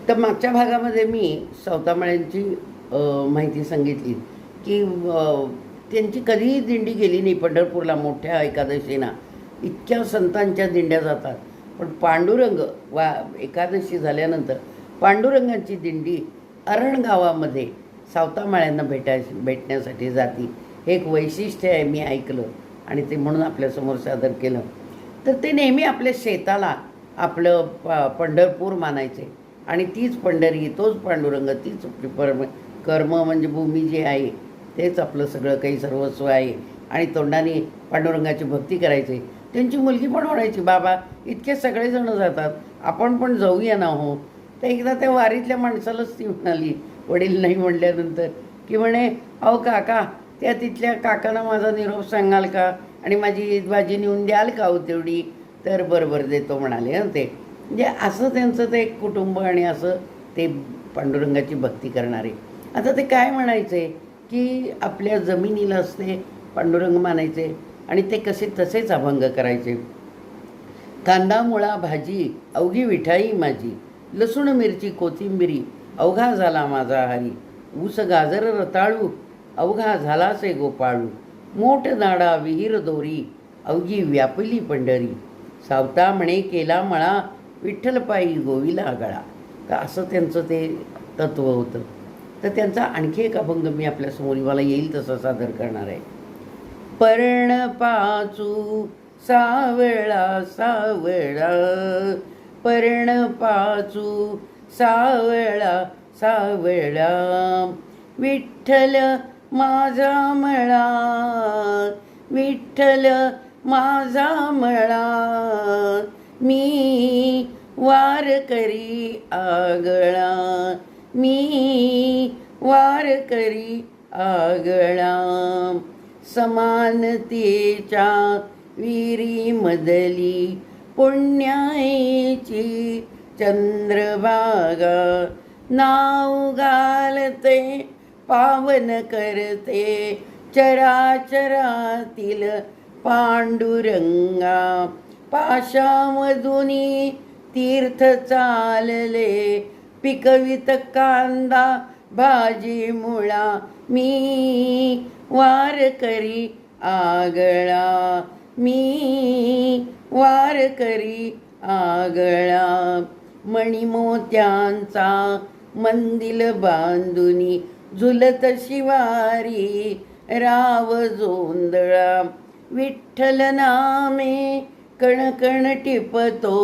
तर मागच्या भागामध्ये मी सौतामाळ्यांची माहिती सांगितली की त्यांची कधीही दिंडी गेली नाही पंढरपूरला मोठ्या एकादशीना. इतक्या संतांच्या दिंड्या जातात, पण पांडुरंग एकादशी झाल्यानंतर पांडुरंगांची दिंडी अरण गावामध्ये सावतामाळ्यांना भेटण्यासाठी जाती. हे एक वैशिष्ट्य आहे, मी ऐकलं आणि ते म्हणून आपल्यासमोर सादर केलं. तर ते नेहमी आपल्या शेताला आपलं पंढरपूर मानायचे आणि तीच पंढरी, तोच पांडुरंग, तीच कर्म म्हणजे भूमी जी आहे तेच आपलं सगळं काही सर्वस्व आहे. आणि तोंडाने पांडुरंगाची भक्ती करायची. त्यांची मुलगी पण म्हणायची, बाबा इतके सगळेजण जातात, आपण पण जाऊया ना हो. तर एकदा त्या वारीतल्या माणसालाच ती म्हणाली, वडील नाही म्हणल्यानंतर, की म्हणे अहो काका, त्या तिथल्या काकांना माझा निरोप सांगाल का आणि माझी भाजी नेऊन द्याल का हो तेवढी. तर बरोबर देतो म्हणाले हं. ते म्हणजे असं त्यांचं ते कुटुंब आणि असं ते पांडुरंगाची भक्ती करणारे. आता ते काय म्हणायचे की आपल्या जमिनीलाच ते पांडुरंग मानायचे आणि ते कसे तसेच अभंग करायचे. कांदा मुळा भाजी अवघी विठाई माझी, लसूण मिरची कोथिंबिरी अवघा झाला माझा हरी, ऊस गाजर रताळू अवघा झालासे गोपाळू, मोठ नाडा विहीर दोरी अवघी व्यापली पंढरी, सावता म्हणे केला मळा विठ्ठलपायी गोविला गळा. तर असं त्यांचं ते तत्त्व होतं. तर त्यांचा आणखी एक अभंग मी आपल्यासमोर मला येईल तसं सादर करणार आहे. पर्ण पाचू सावळा सावळा, पर्ण पाचू सावळा सावळा, विठ्ठल माझा मळा, विठ्ठल माझा मळा, मी वार करी आगळा, मी वार करी आगळा, समानतेच्या विहिरीमधली पुण्याईची चंद्रभागा, नाव घालते पावन करते चराचरातील पांडुरंगा, पाशामधुनी तीर्थ चालले पिकवित कांदा भाजी मुळा, मी वार करी आगळा, मी वार करी आगळा, मणिमोत्यांचा मंदिल बांधुनी झुलत शिवारी राव जोंधळा, विठ्ठल नामे कणकण टिपतो